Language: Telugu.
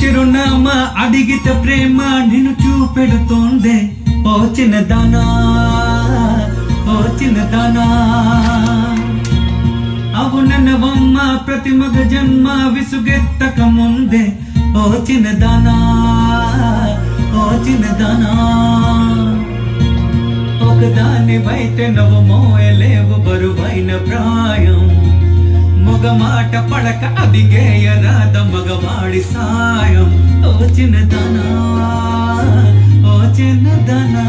చిరునామా అడిగితే ప్రేమ నిన్ను చూపెడుతోందే ఓ చిన్నదానా ఓ చిన్నదానా అవునన్నవమ్మ ప్రతి మగ జన్మ విసుగెత్తక ముందే ఓ చిన్నదానా ఓ చిన్నదానా ఒకదానివైతే నువ్వు మోయలేవు బరువైన ప్రాయం మగ మాట పడక అదిగేయరాద మగవాడి సాయం ఓ చిన్నదానా ఓ చిన్నదానా